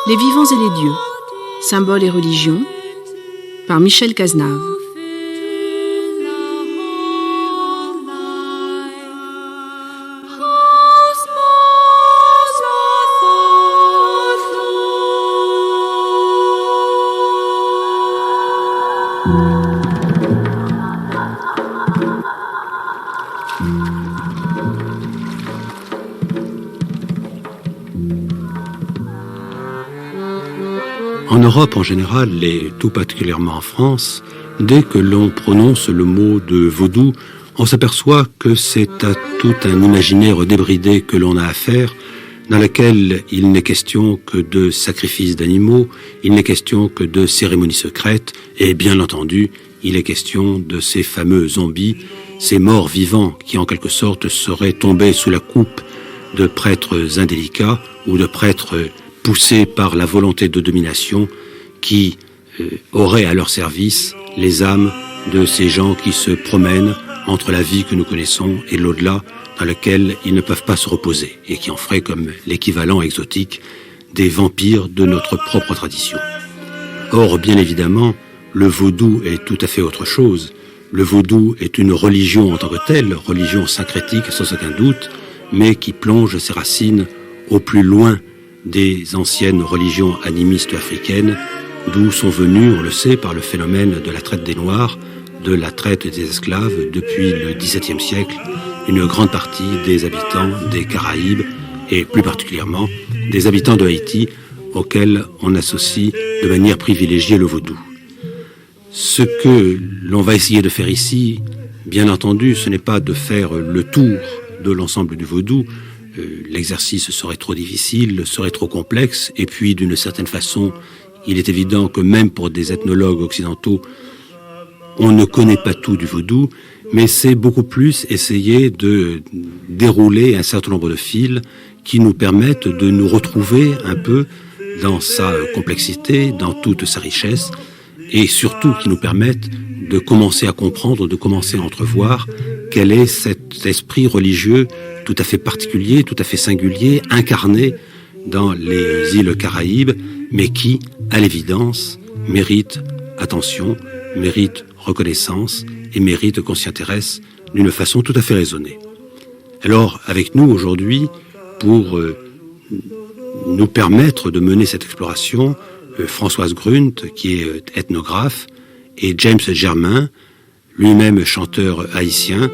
Les vivants et les dieux, symboles et religions, par Michel Cazenave. En Europe en général, et tout particulièrement en France, dès que l'on prononce le mot de vaudou, on s'aperçoit que c'est à tout un imaginaire débridé que l'on a affaire, dans lequel il n'est question que de sacrifices d'animaux, il n'est question que de cérémonies secrètes, et bien entendu, il est question de ces fameux zombies, ces morts vivants qui en quelque sorte seraient tombés sous la coupe de prêtres indélicats ou de prêtres poussés par la volonté de domination qui auraient à leur service les âmes de ces gens qui se promènent entre la vie que nous connaissons et l'au-delà dans lequel ils ne peuvent pas se reposer et qui en feraient comme l'équivalent exotique des vampires de notre propre tradition. Or, bien évidemment, le vaudou est tout à fait autre chose. Le vaudou est une religion en tant que telle, religion syncrétique sans aucun doute, mais qui plonge ses racines au plus loin des anciennes religions animistes africaines, d'où sont venus, on le sait, par le phénomène de la traite des Noirs, de la traite des esclaves depuis le XVIIe siècle, une grande partie des habitants des Caraïbes et plus particulièrement des habitants de Haïti auxquels on associe de manière privilégiée le vaudou. Ce que l'on va essayer de faire ici, bien entendu, ce n'est pas de faire le tour de l'ensemble du vaudou. L'exercice serait trop difficile, serait trop complexe, et puis d'une certaine façon, il est évident que même pour des ethnologues occidentaux, on ne connaît pas tout du vaudou, mais c'est beaucoup plus essayer de dérouler un certain nombre de fils qui nous permettent de nous retrouver un peu dans sa complexité, dans toute sa richesse, et surtout qui nous permettent de commencer à comprendre, de commencer à entrevoir quel est cet esprit religieux tout à fait particulier, tout à fait singulier, incarné dans les îles Caraïbes, mais qui, à l'évidence, mérite attention, mérite reconnaissance et mérite qu'on s'y intéresse d'une façon tout à fait raisonnée. Alors, avec nous aujourd'hui, pour nous permettre de mener cette exploration, Françoise Grunt, qui est ethnographe, et James Germain, lui-même chanteur haïtien,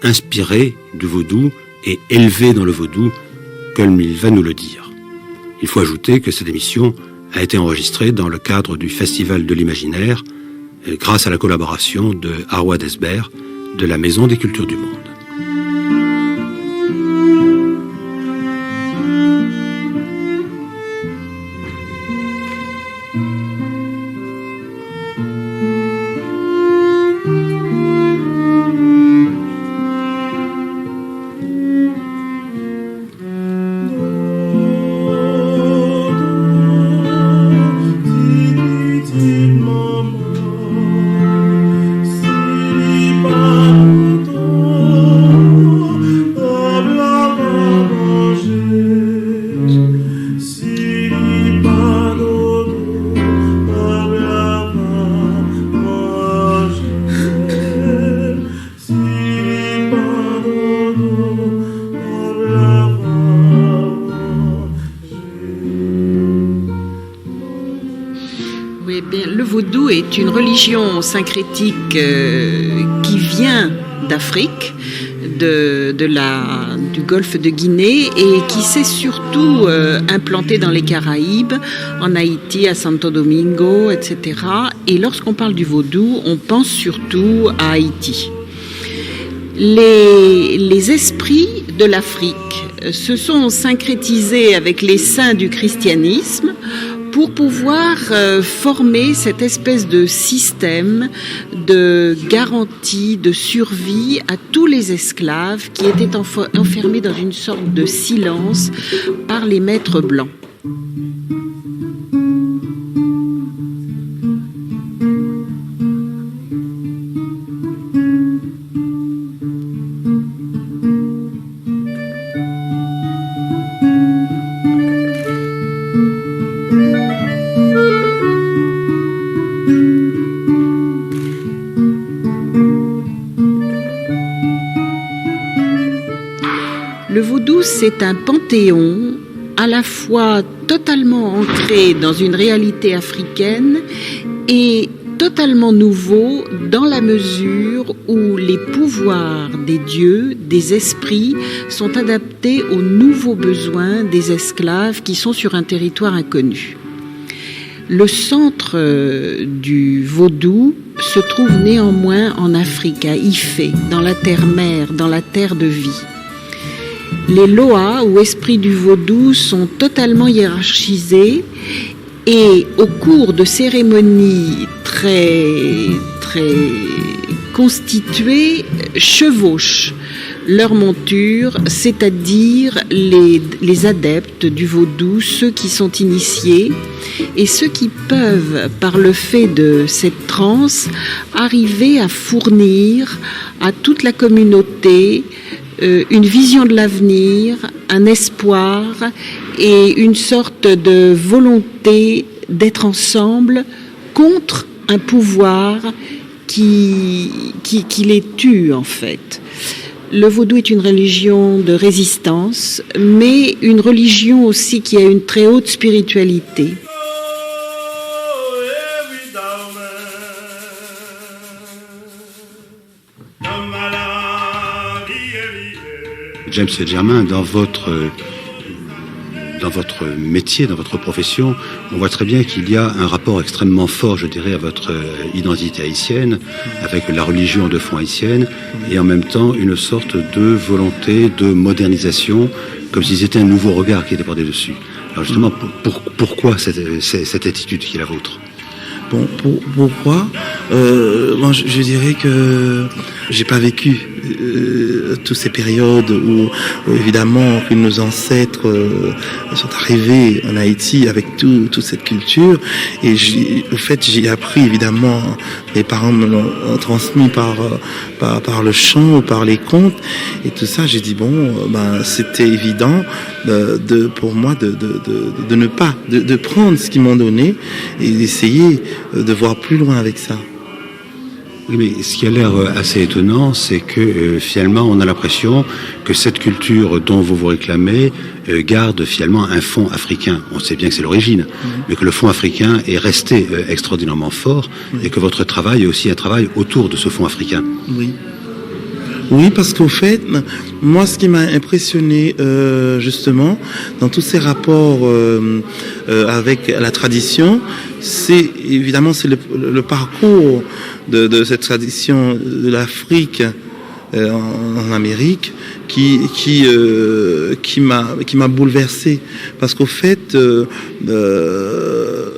inspiré du vaudou et élevé dans le vaudou, comme il va nous le dire. Il faut ajouter que cette émission a été enregistrée dans le cadre du Festival de l'Imaginaire, grâce à la collaboration de Arwa Desbert de la Maison des Cultures du Monde. Est une religion syncrétique qui vient d'Afrique, du golfe de Guinée et qui s'est surtout implantée dans les Caraïbes, en Haïti, à Santo Domingo, etc. Et lorsqu'on parle du vaudou, on pense surtout à Haïti. Les esprits de l'Afrique se sont syncrétisés avec les saints du christianisme pour pouvoir former cette espèce de système de garantie, de survie à tous les esclaves qui étaient enfermés dans une sorte de silence par les maîtres blancs. Le vaudou, c'est un panthéon à la fois totalement ancré dans une réalité africaine et totalement nouveau dans la mesure où les pouvoirs des dieux, des esprits, sont adaptés aux nouveaux besoins des esclaves qui sont sur un territoire inconnu. Le centre du vaudou se trouve néanmoins en Afrique, à Ifé, dans la terre-mère, dans la terre de vie. Les loas ou esprits du vaudou sont totalement hiérarchisés et au cours de cérémonies très constituées chevauchent leur monture, c'est-à-dire les adeptes du vaudou, ceux qui sont initiés et ceux qui peuvent, par le fait de cette transe, arriver à fournir à toute la communauté une vision de l'avenir, un espoir et une sorte de volonté d'être ensemble contre un pouvoir qui les tue en fait. Le vaudou est une religion de résistance, mais une religion aussi qui a une très haute spiritualité. James Germain, dans votre métier, dans votre profession, on voit très bien qu'il y a un rapport extrêmement fort, je dirais, à votre identité haïtienne, avec la religion de fond haïtienne, et en même temps une sorte de volonté de modernisation, comme si c'était un nouveau regard qui était porté dessus. Alors justement, pourquoi cette attitude qui est la vôtre ? Bon, pourquoi moi, je dirais que j'ai pas vécu toutes ces périodes où évidemment que nos ancêtres sont arrivés en Haïti avec toute cette culture, et au fait j'ai appris, évidemment mes parents me l'ont transmis par le chant ou par les contes et tout ça. J'ai dit c'était évident pour moi de ne pas de prendre ce qu'ils m'ont donné et d'essayer de voir plus loin avec ça. Oui, mais ce qui a l'air assez étonnant, c'est que finalement, on a l'impression que cette culture dont vous vous réclamez garde finalement un fond africain. On sait bien que c'est l'origine, mais que le fond africain est resté extraordinairement fort, et que votre travail est aussi un travail autour de ce fond africain. Oui, parce qu'au fait, moi, ce qui m'a impressionné, justement, dans tous ces rapports avec la tradition, c'est évidemment le parcours de cette tradition de l'Afrique en Amérique qui m'a bouleversé, parce qu'au fait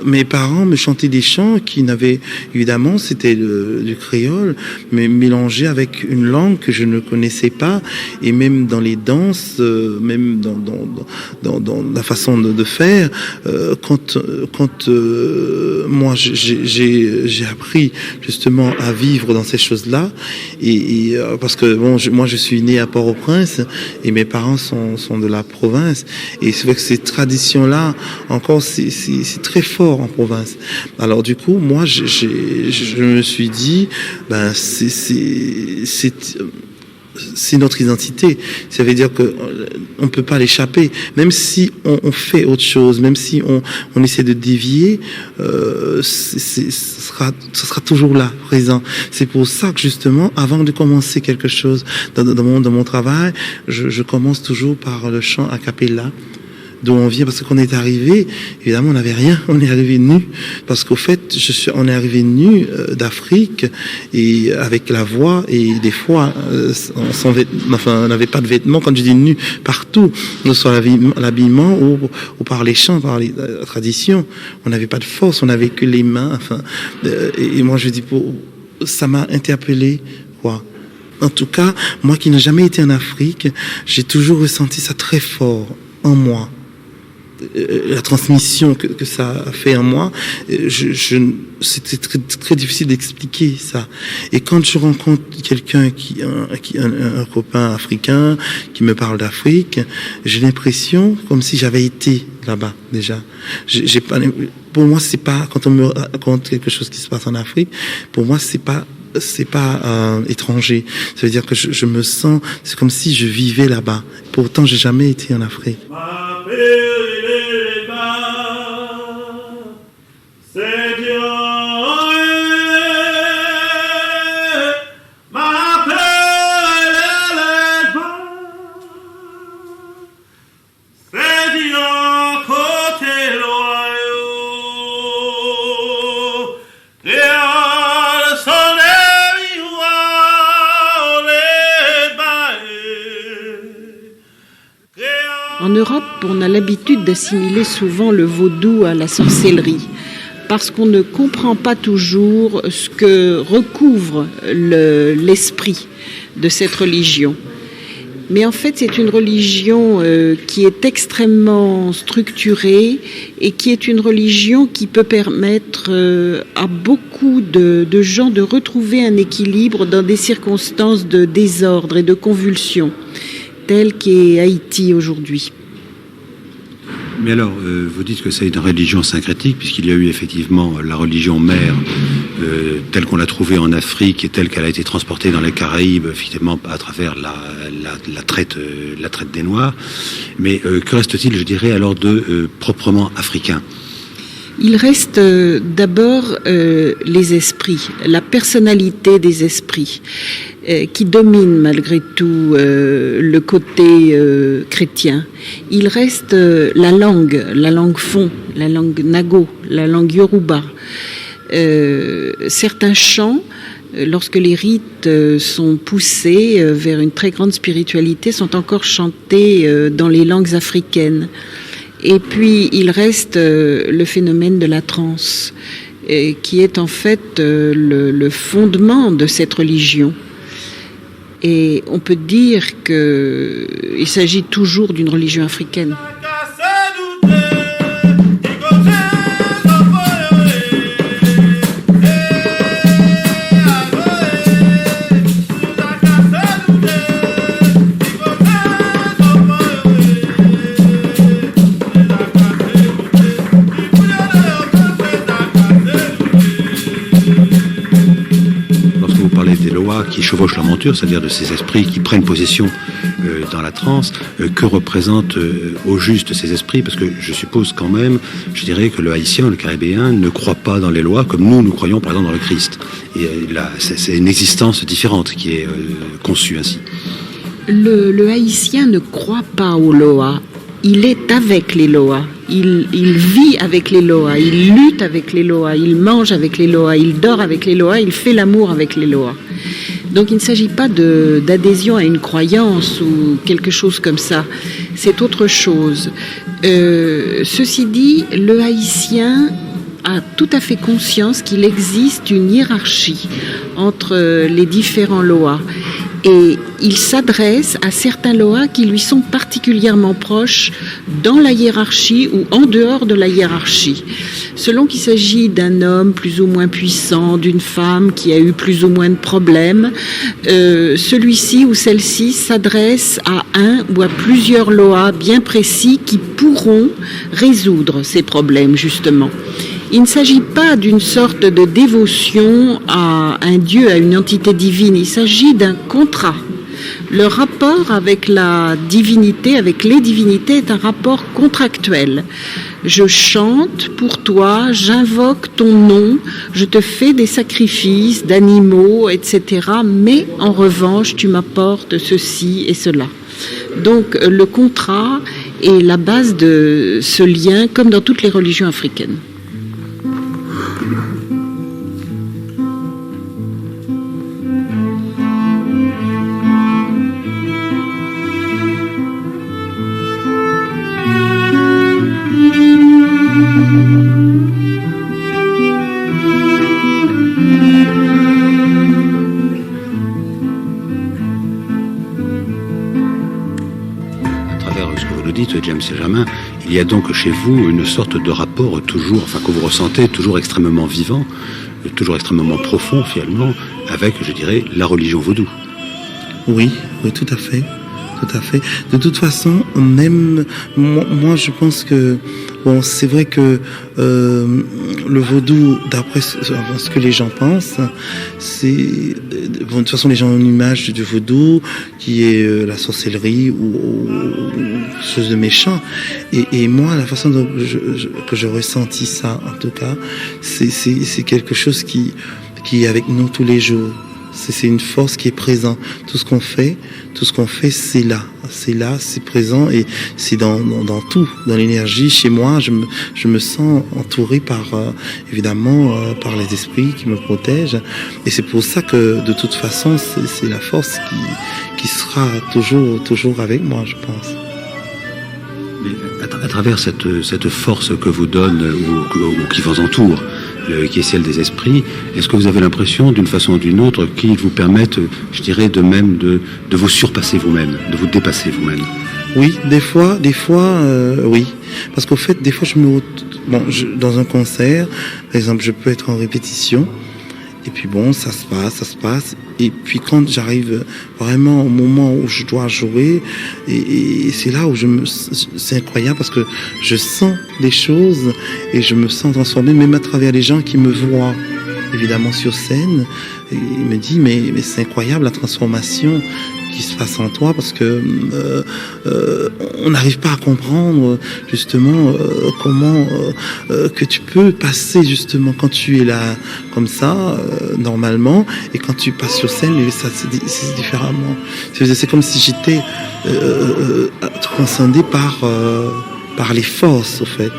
mes parents me chantaient des chants qui n'avaient, évidemment, c'était du créole, mais mélangé avec une langue que je ne connaissais pas, et même dans les danses, même dans la façon de faire, quand moi j'ai appris justement à vivre dans ces choses-là, et parce que moi je suis né à Port-au-Prince et mes parents sont de la province, et c'est vrai que ces traditions-là encore c'est très fort en province. Alors du coup, moi je me suis dit c'est notre identité. Ça veut dire que on peut pas l'échapper, même si on fait autre chose, même si on essaie de dévier, ce sera toujours là, présent. C'est pour ça que justement, avant de commencer quelque chose dans mon travail, je commence toujours par le chant a cappella. d'où on vient, parce qu'on est arrivé, évidemment, on n'avait rien, on est arrivé nu, parce qu'au fait, on est arrivé nu d'Afrique, et avec la voix, et des fois, on n'avait pas de vêtements, quand je dis nu, partout, que ce soit l'habillement ou par les chants, par la tradition, on n'avait pas de force, on n'avait que les mains, et moi je dis, ça m'a interpellé, quoi. En tout cas, moi qui n'ai jamais été en Afrique, j'ai toujours ressenti ça très fort en moi. La transmission que ça a fait en moi, c'était très difficile d'expliquer ça. Et quand je rencontre quelqu'un un copain africain qui me parle d'Afrique, j'ai l'impression comme si j'avais été là-bas déjà. Pour moi, c'est pas, quand on me raconte quelque chose qui se passe en Afrique, pour moi, c'est pas étranger. Ça veut dire que je me sens, c'est comme si je vivais là-bas. Pourtant, j'ai jamais été en Afrique. En Europe, on a l'habitude d'assimiler souvent le vaudou à la sorcellerie, parce qu'on ne comprend pas toujours ce que recouvre l'esprit de cette religion. Mais en fait, c'est une religion qui est extrêmement structurée et qui est une religion qui peut permettre à beaucoup de gens de retrouver un équilibre dans des circonstances de désordre et de convulsion, telle qu'est Haïti aujourd'hui. Mais alors, vous dites que c'est une religion syncrétique, puisqu'il y a eu effectivement la religion mère telle qu'on l'a trouvée en Afrique et telle qu'elle a été transportée dans les Caraïbes, effectivement à travers la traite des Noirs. Mais que reste-t-il, je dirais, alors de proprement africain ? Il reste d'abord les esprits, la personnalité des esprits qui domine malgré tout le côté chrétien. Il reste la langue fon, la langue nago, la langue yoruba. Certains chants, lorsque les rites sont poussés vers une très grande spiritualité, sont encore chantés dans les langues africaines. Et puis, il reste le phénomène de la transe, qui est en fait le fondement de cette religion. Et on peut dire qu'il s'agit toujours d'une religion africaine. Qui chevauchent la monture, c'est-à-dire de ces esprits qui prennent possession dans la transe, que représentent au juste ces esprits, parce que je suppose quand même, je dirais que le haïtien, le caribéen ne croit pas dans les lois comme nous croyons par exemple dans le Christ. Et là, c'est une existence différente qui est conçue ainsi. Le haïtien ne croit pas aux lois. Il est avec les lois, il vit avec les lois, il lutte avec les lois, il mange avec les lois, il dort avec les lois, il fait l'amour avec les lois. Donc il ne s'agit pas d'adhésion à une croyance ou quelque chose comme ça, c'est autre chose. Ceci dit, le haïtien a tout à fait conscience qu'il existe une hiérarchie entre les différents lois. Et il s'adresse à certains lois qui lui sont particulièrement proches dans la hiérarchie ou en dehors de la hiérarchie. Selon qu'il s'agit d'un homme plus ou moins puissant, d'une femme qui a eu plus ou moins de problèmes, celui-ci ou celle-ci s'adresse à un ou à plusieurs lois bien précis qui pourront résoudre ces problèmes, justement. Il ne s'agit pas d'une sorte de dévotion à un dieu, à une entité divine. Il s'agit d'un contrat. Le rapport avec la divinité, avec les divinités, est un rapport contractuel. Je chante pour toi, j'invoque ton nom, je te fais des sacrifices d'animaux, etc. Mais en revanche, tu m'apportes ceci et cela. Donc le contrat est la base de ce lien, comme dans toutes les religions africaines. James Germain, il y a donc chez vous une sorte de rapport toujours, enfin que vous ressentez toujours extrêmement vivant, toujours extrêmement profond finalement, avec, je dirais, la religion vaudou. Oui, tout à fait. Tout à fait. De toute façon, on aime. Moi, je pense que bon, c'est vrai que le vaudou, d'après ce que les gens pensent, c'est bon, de toute façon les gens ont une image du vaudou qui est la sorcellerie ou quelque chose de méchant. Et moi, la façon dont que je ressentis ça, en tout cas, c'est quelque chose qui est avec nous tous les jours. C'est une force qui est présente. Tout ce qu'on fait, c'est là, c'est présent et c'est dans tout, dans l'énergie. Chez moi, je me sens entouré par, évidemment, par les esprits qui me protègent. Et c'est pour ça que, de toute façon, c'est la force qui sera toujours avec moi, je pense. À travers cette force que vous donne ou qui vous entoure, qui est celle des esprits, est-ce que vous avez l'impression, d'une façon ou d'une autre, qu'ils vous permettent, je dirais, de vous surpasser vous-même, de vous dépasser vous-même? Oui, des fois, oui. Parce qu'au fait, des fois, dans un concert, par exemple, je peux être en répétition, et puis bon, ça se passe. Et puis quand j'arrive vraiment au moment où je dois jouer, et c'est là où c'est incroyable parce que je sens les choses et je me sens transformé, même à travers les gens qui me voient, évidemment sur scène. Et il me dit, mais c'est incroyable la transformation qui se passe en toi parce que on n'arrive pas à comprendre justement comment que tu peux passer justement quand tu es là comme ça normalement et quand tu passes sur scène ça c'est différemment. C'est comme si j'étais transcendé par les forces au fait.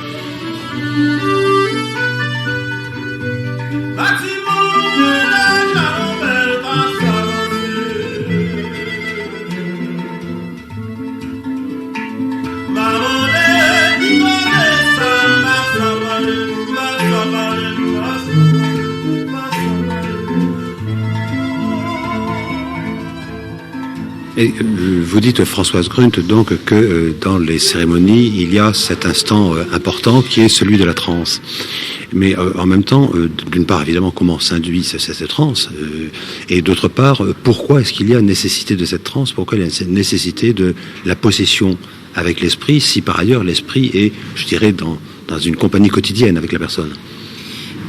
Et vous dites, Françoise Grunt, donc que dans les cérémonies, il y a cet instant important qui est celui de la transe. Mais en même temps, d'une part, évidemment, comment s'induit cette transe et d'autre part, pourquoi est-ce qu'il y a nécessité de cette transe? Pourquoi il y a cette nécessité de la possession avec l'esprit, si par ailleurs l'esprit est, je dirais, dans une compagnie quotidienne avec la personne?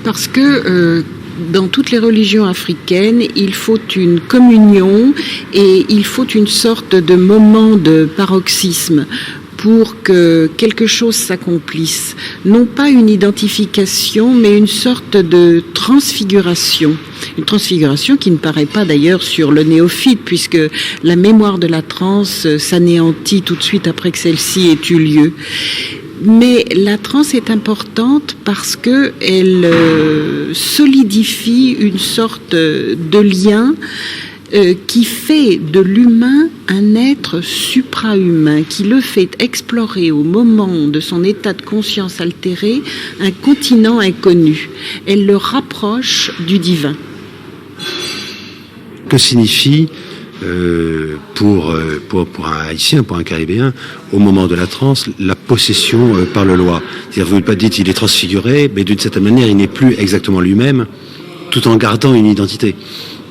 Parce que dans toutes les religions africaines, il faut une communion et il faut une sorte de moment de paroxysme pour que quelque chose s'accomplisse. Non pas une identification, mais une sorte de transfiguration. Une transfiguration qui ne paraît pas d'ailleurs sur le néophyte, puisque la mémoire de la transe s'anéantit tout de suite après que celle-ci ait eu lieu. Mais la transe est importante parce que elle solidifie une sorte de lien qui fait de l'humain un être suprahumain, qui le fait explorer au moment de son état de conscience altéré un continent inconnu. Elle le rapproche du divin. Que signifie pour un Haïtien, pour un Caribéen, au moment de la transe, la possession par le loi? C'est-à-dire, vous dites il est transfiguré, mais d'une certaine manière, il n'est plus exactement lui-même, tout en gardant une identité.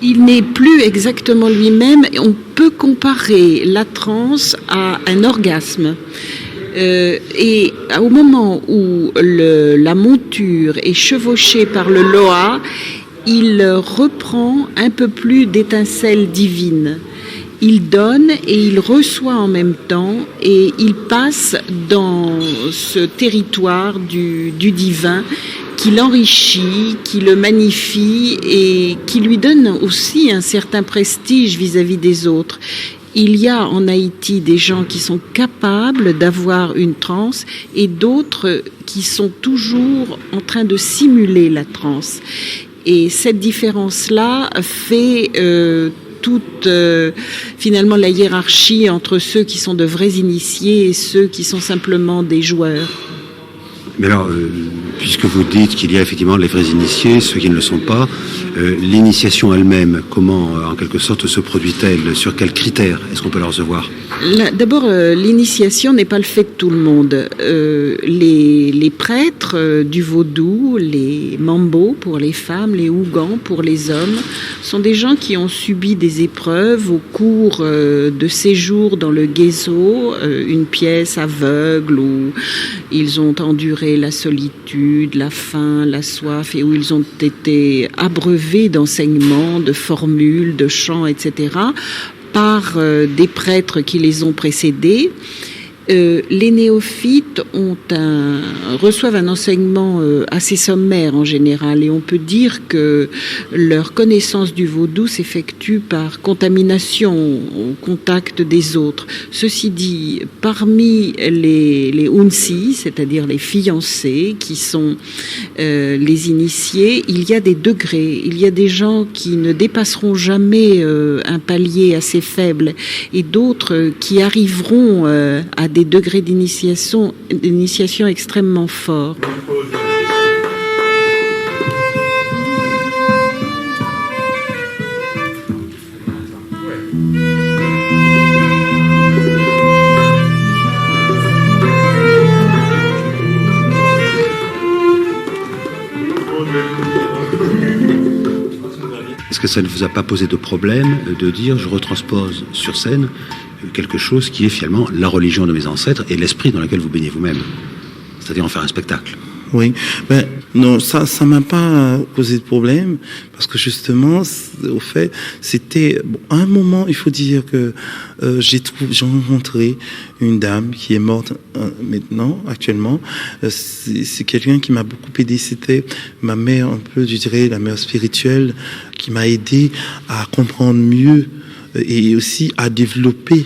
Il n'est plus exactement lui-même. On peut comparer la transe à un orgasme. Et au moment où la monture est chevauchée par le loa, il reprend un peu plus d'étincelles divines. Il donne et il reçoit en même temps et il passe dans ce territoire du divin qui l'enrichit, qui le magnifie et qui lui donne aussi un certain prestige vis-à-vis des autres. il y a en Haïti des gens qui sont capables d'avoir une transe et d'autres qui sont toujours en train de simuler la transe. Et cette différence-là fait toute finalement la hiérarchie entre ceux qui sont de vrais initiés et ceux qui sont simplement des joueurs. Mais alors, puisque vous dites qu'il y a effectivement les vrais initiés, ceux qui ne le sont pas, l'initiation elle-même, comment en quelque sorte se produit-elle? Sur quels critères est-ce qu'on peut la recevoir? D'abord, l'initiation n'est pas le fait de tout le monde. Les prêtres du vaudou, les mambos pour les femmes, les ougans pour les hommes, sont des gens qui ont subi des épreuves au cours de séjours dans le Guézo, une pièce aveugle où ils ont enduré la solitude, la faim, la soif et où ils ont été abreuvés d'enseignements, de formules, de chants, etc., par des prêtres qui les ont précédés. Les néophytes reçoivent un enseignement assez sommaire en général et on peut dire que leur connaissance du vaudou s'effectue par contamination au contact des autres. Ceci dit, parmi les unsi, c'est-à-dire les fiancés qui sont les initiés, il y a des degrés. Il y a des gens qui ne dépasseront jamais un palier assez faible et d'autres qui arriveront à des degrés d'initiation extrêmement forts. Est-ce que ça ne vous a pas posé de problème de dire je retranspose sur scène quelque chose qui est finalement la religion de mes ancêtres et l'esprit dans lequel vous baignez vous-même, c'est-à-dire en faire un spectacle? Oui, non, ça m'a pas posé de problème parce que justement, au fait, c'était à un moment, il faut dire que j'ai rencontré une dame qui est morte maintenant, actuellement. C'est quelqu'un qui m'a beaucoup aidé. C'était ma mère, un peu, je dirais, la mère spirituelle, qui m'a aidé à comprendre mieux et aussi à développer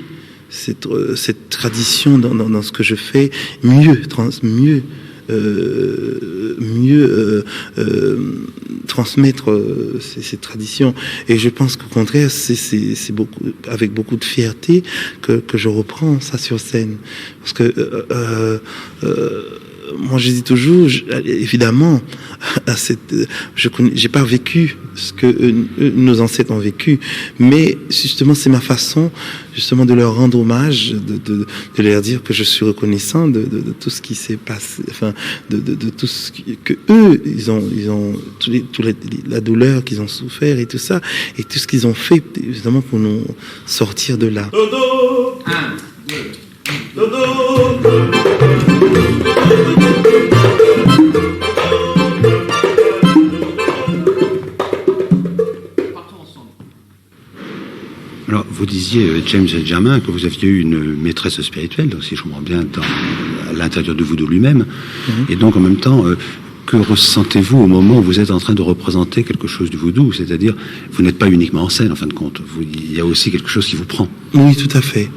cette tradition dans ce que je fais, mieux transmettre ces traditions. Et je pense qu'au contraire, c'est beaucoup, avec beaucoup de fierté que je reprends ça sur scène. Parce que moi, je dis toujours, évidemment, j'ai pas vécu ce que nos ancêtres ont vécu, mais justement, c'est ma façon, justement, de leur rendre hommage, de leur dire que je suis reconnaissant de tout ce qui s'est passé, enfin, de tout ce que eux, ils ont la douleur qu'ils ont souffert et tout ça, et tout ce qu'ils ont fait, justement, pour nous sortir de là. Dodo. 1, 2, Dodo. Alors, vous disiez, James Germain, que vous aviez eu une maîtresse spirituelle, donc, si je comprends bien, à l'intérieur de Voodoo lui-même. Et donc, en même temps, que ressentez-vous au moment où vous êtes en train de représenter quelque chose du Voodoo? C'est-à-dire, vous n'êtes pas uniquement en scène, en fin de compte. Il y a aussi quelque chose qui vous prend. Oui, tout à fait.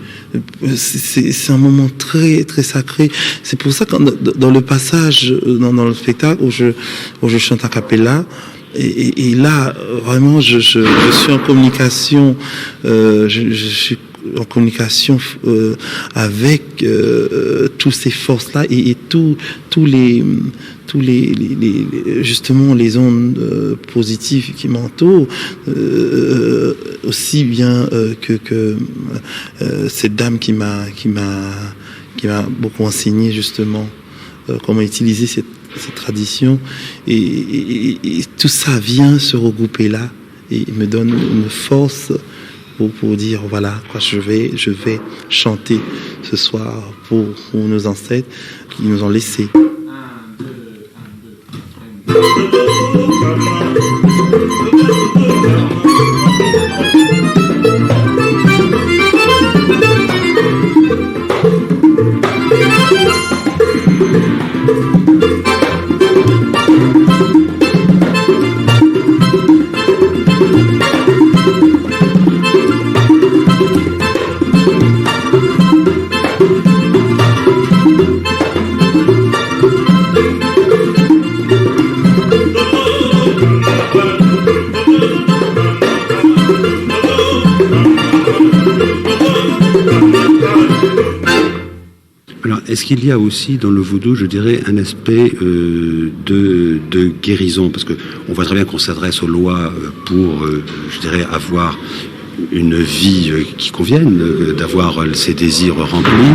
C'est un moment très, très sacré. C'est pour ça que dans le passage, dans le spectacle où je chante a cappella, et là, vraiment, je suis en communication, je suis en communication avec toutes ces forces-là et tous les justement les ondes positives qui m'entourent, aussi bien que cette dame qui m'a beaucoup enseigné justement comment utiliser cette tradition et tout ça vient se regrouper là et me donne une force pour dire voilà quoi, je vais chanter ce soir pour nos ancêtres qui nous ont laissé. 1, 2, 1, 2. est-ce qu'il y a aussi dans le vaudou, je dirais, un aspect de guérison? Parce que on voit très bien qu'on s'adresse aux lois pour, je dirais, avoir une vie qui convienne, d'avoir ses désirs remplis,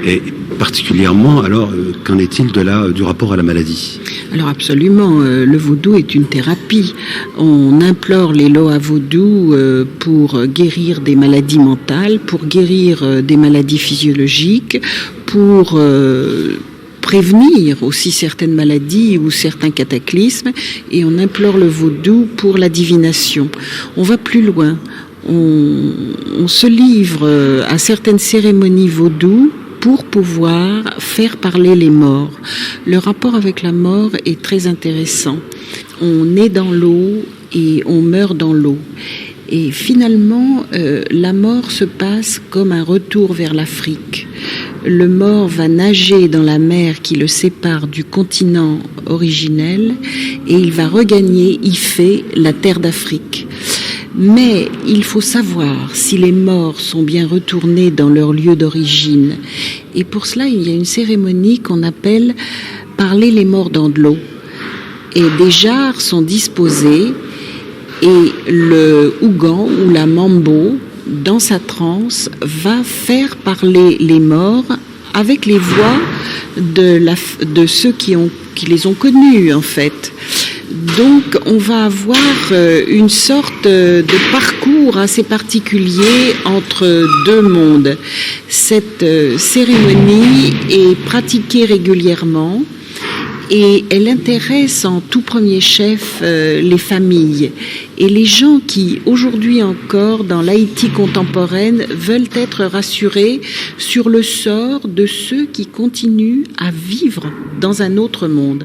et particulièrement, alors, qu'en est-il du rapport à la maladie? Alors absolument, le vaudou est une thérapie. On implore les lois vaudou pour guérir des maladies mentales, pour guérir des maladies physiologiques, pour prévenir aussi certaines maladies ou certains cataclysmes, et on implore le vaudou pour la divination. On va plus loin. On se livre à certaines cérémonies vaudou pour pouvoir faire parler les morts. Le rapport avec la mort est très intéressant. On est dans l'eau et on meurt dans l'eau. Et finalement, la mort se passe comme un retour vers l'Afrique. Le mort va nager dans la mer qui le sépare du continent originel et il va regagner Ifé, la terre d'Afrique. Mais il faut savoir si les morts sont bien retournés dans leur lieu d'origine. Et pour cela, il y a une cérémonie qu'on appelle « Parler les morts dans de l'eau ». Et des jarres sont disposées et le Ougan ou la Mambo, dans sa transe, va faire parler les morts avec les voix de ceux qui les ont connus, en fait. Donc, on va avoir une sorte de parcours assez particulier entre deux mondes. Cette cérémonie est pratiquée régulièrement et elle intéresse en tout premier chef les familles et les gens qui, aujourd'hui encore, dans l'Haïti contemporaine, veulent être rassurés sur le sort de ceux qui continuent à vivre dans un autre monde.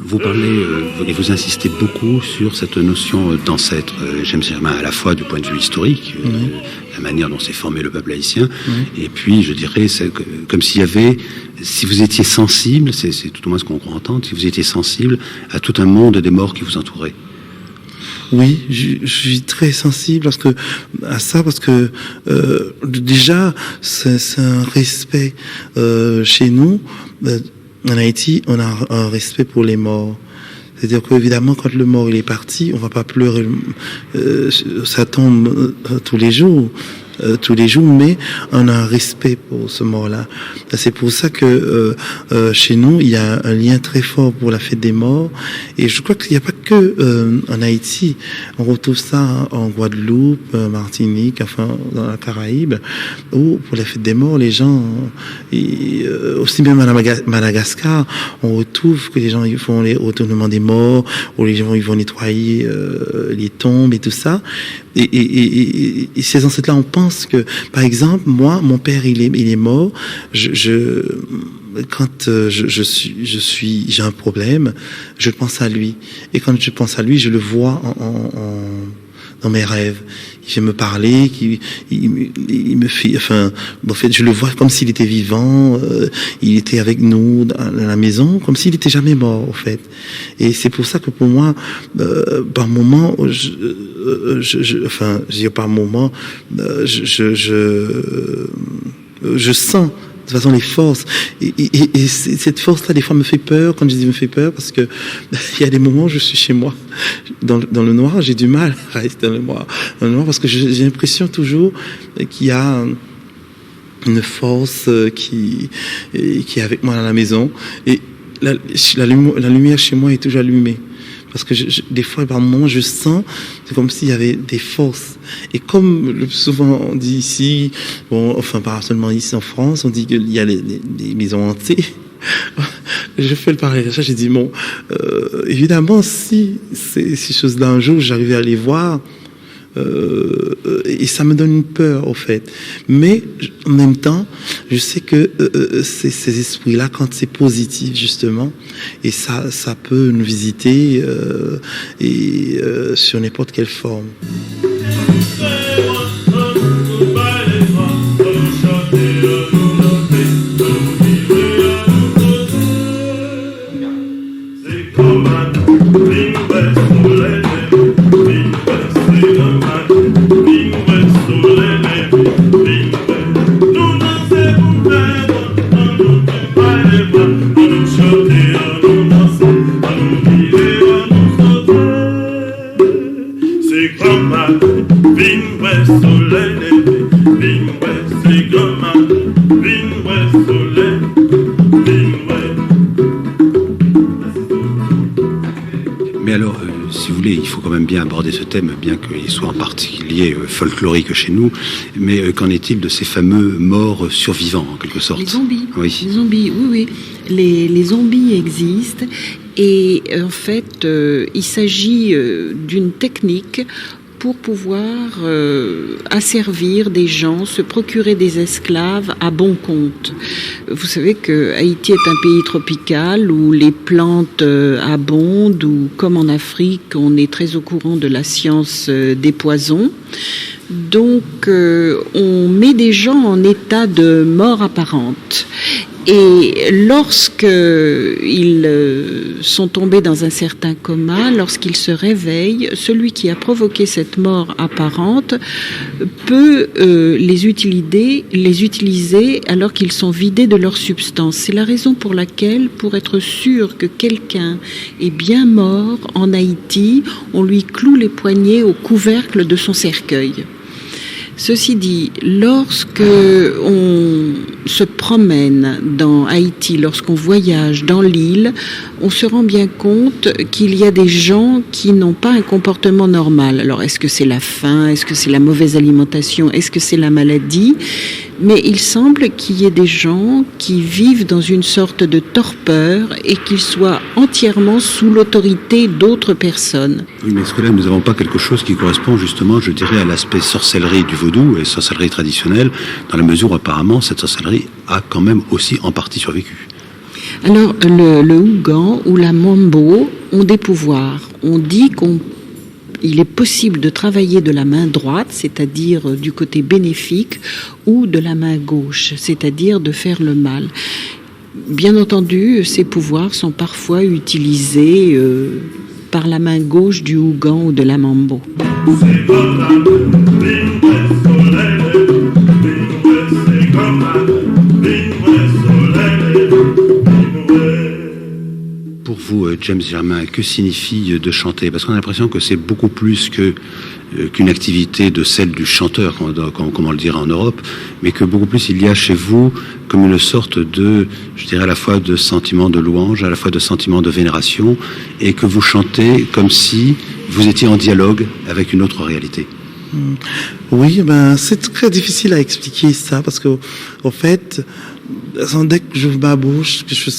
Vous parlez et vous insistez beaucoup sur cette notion d'ancêtre, James Germain, à la fois du point de vue historique, la manière dont s'est formé le peuple haïtien, et puis je dirais c'est comme s'il y avait, si vous étiez sensible, c'est tout au moins ce qu'on croit entendre, si vous étiez sensible à tout un monde des morts qui vous entourait. Oui, je suis très sensible à ça parce que déjà c'est un respect chez nous. En Haïti, on a un respect pour les morts. C'est-à-dire qu'évidemment, quand le mort il est parti, on va pas pleurer. Ça tombe tous les jours, mais on a un respect pour ce mort-là. C'est pour ça que chez nous, il y a un lien très fort pour la fête des morts. Et je crois qu'il n'y a pas que en Haïti. On retrouve ça en Guadeloupe, Martinique, enfin dans la Caraïbe, où pour la fête des morts, les gens, aussi même à Madagascar, on retrouve que les gens ils font les retournements des morts, où les gens ils vont nettoyer les tombes et tout ça. Et ces ancêtres-là, on pense que, par exemple, moi, mon père, il est mort. Quand j'ai un problème, je pense à lui. Et quand je pense à lui, je le vois dans mes rêves. Il vient me parler, il me fait, enfin, en fait, je le vois comme s'il était vivant, il était avec nous dans la maison, comme s'il était jamais mort, en fait. Et c'est pour ça que pour moi, par moment, je sens de toute façon les forces et cette force-là des fois me fait peur. Quand je dis me fait peur, parce que il y a des moments où je suis chez moi dans le noir, j'ai du mal à rester dans le noir parce que j'ai l'impression toujours qu'il y a une force qui est avec moi dans la maison, et la lumière chez moi est toujours allumée. Parce que des fois, par moments, je sens, c'est comme s'il y avait des forces. Et comme souvent on dit ici, bon, enfin pas seulement ici en France, on dit qu'il y a des maisons hantées. je fais le parallèle. J'ai dit, bon, évidemment, si ces choses-là, un jour, j'arrivais à les voir, et ça me donne une peur, au fait. Mais, en même temps, je sais que ces esprits-là, quand c'est positif, justement, et ça peut nous visiter sur n'importe quelle forme. Mais alors, si vous voulez, il faut quand même bien aborder ce thème, bien qu'il soit en particulier folklorique chez nous. Mais qu'en est-il de ces fameux morts survivants, en quelque sorte? Les zombies. Oui. Les zombies, oui. Les zombies existent. Et en fait, il s'agit d'une technique pour pouvoir asservir des gens, se procurer des esclaves à bon compte. Vous savez que Haïti est un pays tropical où les plantes abondent, où, comme en Afrique, on est très au courant de la science des poisons. Donc, on met des gens en état de mort apparente. Et lorsqu'ils sont tombés dans un certain coma, lorsqu'ils se réveillent, celui qui a provoqué cette mort apparente peut les utiliser alors qu'ils sont vidés de leur substance. C'est la raison pour laquelle, pour être sûr que quelqu'un est bien mort en Haïti, on lui cloue les poignets au couvercle de son cercueil. Ceci dit, lorsque on se promène dans Haïti, lorsqu'on voyage dans l'île, on se rend bien compte qu'il y a des gens qui n'ont pas un comportement normal. Alors, est-ce que c'est la faim? Est-ce que c'est la mauvaise alimentation? Est-ce que c'est la maladie? Mais il semble qu'il y ait des gens qui vivent dans une sorte de torpeur et qu'ils soient entièrement sous l'autorité d'autres personnes. Oui, mais est-ce que là, nous n'avons pas quelque chose qui correspond justement, je dirais, à l'aspect sorcellerie du vaudou et sorcellerie traditionnelle, dans la mesure où apparemment cette sorcellerie a quand même aussi en partie survécu? Alors, le Ougan ou la Mambo ont des pouvoirs. On dit qu'il est possible de travailler de la main droite, c'est-à-dire du côté bénéfique, ou de la main gauche, c'est-à-dire de faire le mal. Bien entendu, ces pouvoirs sont parfois utilisés par la main gauche du Ougan ou de la Mambo. Pour vous, James Germain, que signifie de chanter? Parce qu'on a l'impression que c'est beaucoup plus qu'une activité de celle du chanteur, comme on le dirait en Europe, mais que beaucoup plus il y a chez vous comme une sorte de, je dirais à la fois de sentiment de louange, à la fois de sentiment de vénération, et que vous chantez comme si vous étiez en dialogue avec une autre réalité. Oui, c'est très difficile à expliquer ça, parce que, en fait, dès que j'ouvre ma bouche, que ce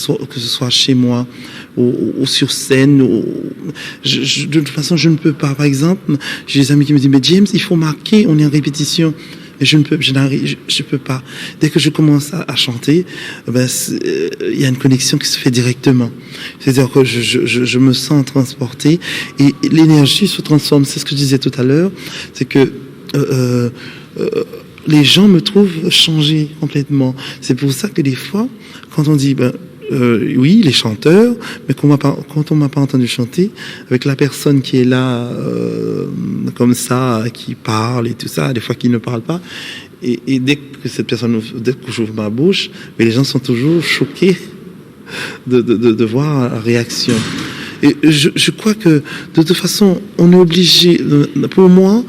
soit chez moi ou sur scène, de toute façon, je ne peux pas. Par exemple, j'ai des amis qui me disent, mais James, il faut marquer, on est en répétition. Mais je peux pas. Dès que je commence à chanter, il y a une connexion qui se fait directement. C'est-à-dire que je me sens transporté et l'énergie se transforme. C'est ce que je disais tout à l'heure, c'est que les gens me trouvent changé complètement. C'est pour ça que des fois, quand on dit, oui, les chanteurs, mais quand on m'a pas entendu chanter, avec la personne qui est là, comme ça, qui parle et tout ça, des fois qui ne parle pas, et dès que j'ouvre ma bouche, mais les gens sont toujours choqués de voir la réaction. Et je crois que de toute façon, on est obligé, pour moi,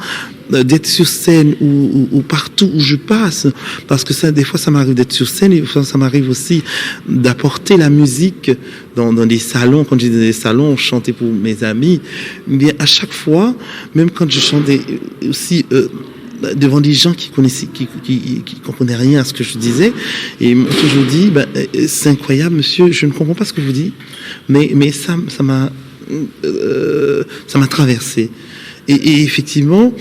d'être sur scène ou partout où je passe, parce que ça, des fois ça m'arrive d'être sur scène et des fois ça m'arrive aussi d'apporter la musique dans des salons. Quand j'ai des salons, chanter pour mes amis, bien à chaque fois, même quand je chantais aussi devant des gens qui comprenaient rien à ce que je disais, et ils m'ont toujours dit, c'est incroyable, monsieur, je ne comprends pas ce que vous dites, mais ça m'a traversé. Et effectivement,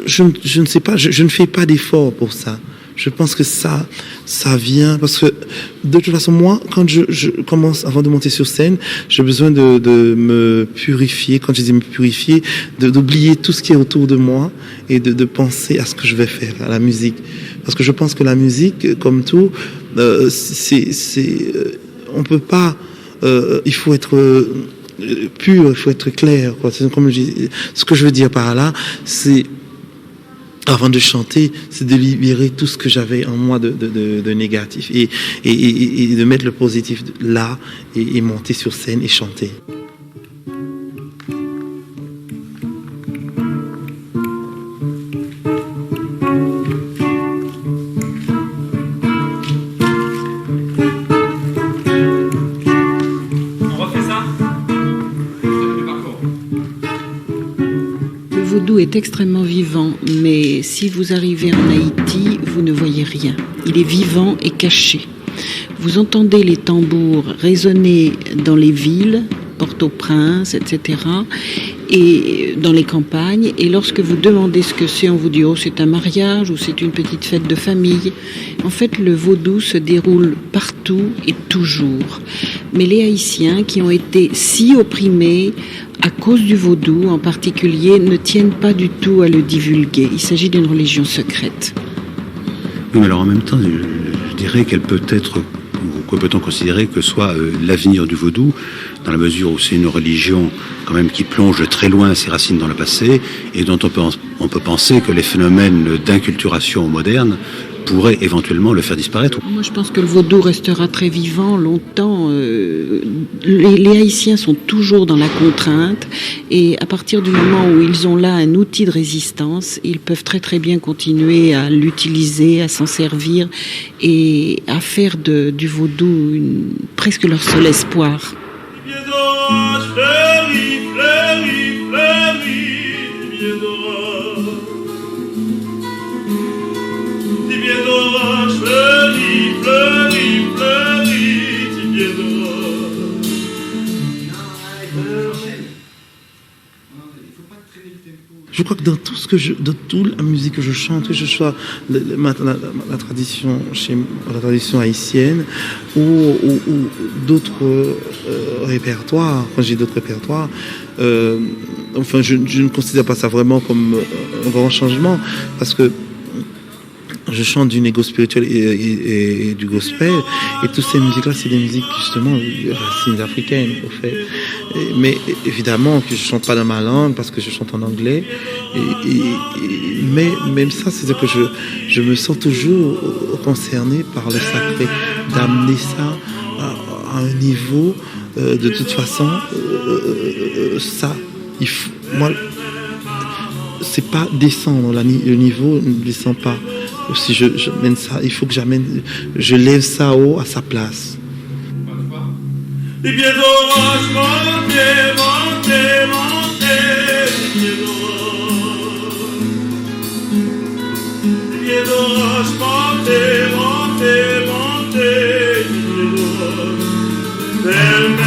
je ne sais pas, je ne fais pas d'effort pour ça. Je pense que ça vient parce que de toute façon, moi, quand je commence, avant de monter sur scène, j'ai besoin de me purifier. Quand je dis me purifier, d'oublier tout ce qui est autour de moi et de penser à ce que je vais faire, à la musique. Parce que je pense que la musique, comme tout, on peut pas. Il faut être pur, il faut être clair, quoi. C'est comme ce que je veux dire par là, c'est avant de chanter, c'est de libérer tout ce que j'avais en moi de négatif et de mettre le positif là et monter sur scène et chanter. Le vaudou est extrêmement vivant, mais si vous arrivez en Haïti, vous ne voyez rien. Il est vivant et caché. Vous entendez les tambours résonner dans les villes, Port-au-Prince, etc., et dans les campagnes. Et lorsque vous demandez ce que c'est, on vous dit « Oh, c'est un mariage » ou « C'est une petite fête de famille ». En fait, le vaudou se déroule partout et toujours. Mais les Haïtiens qui ont été si opprimés à cause du vaudou en particulier, ne tiennent pas du tout à le divulguer. Il s'agit d'une religion secrète. Oui, mais alors en même temps, je dirais qu'elle peut être, ou que peut-on considérer que soit l'avenir du vaudou, dans la mesure où c'est une religion quand même qui plonge très loin ses racines dans le passé, et dont on peut penser que les phénomènes d'inculturation moderne pourraient éventuellement le faire disparaître. Moi, je pense que le vaudou restera très vivant longtemps. Les Haïtiens sont toujours dans la contrainte et à partir du moment où ils ont là un outil de résistance, ils peuvent très très bien continuer à l'utiliser, à s'en servir et à faire du vaudou presque leur seul espoir. Je crois que dans tout toute la musique que je chante, que ce soit la tradition la tradition haïtienne ou d'autres répertoires, quand j'ai d'autres répertoires, enfin je ne considère pas ça vraiment comme un grand changement parce que je chante du négo spirituel et du gospel, et toutes ces musiques-là, c'est des musiques justement racines africaines, au fait. Mais évidemment que je chante pas dans ma langue parce que je chante en anglais. Mais même ça, c'est-à-dire que je me sens toujours concerné par le sacré, d'amener ça à un niveau. De toute façon, ça, moi, c'est pas descendre, le niveau ne descend pas. Si j'amène ça, il faut que je lève ça haut à sa place. Les pieds d'orage, montez, montez, montez, les pieds d'orage, montez, montez, montez, les pieds d'orage.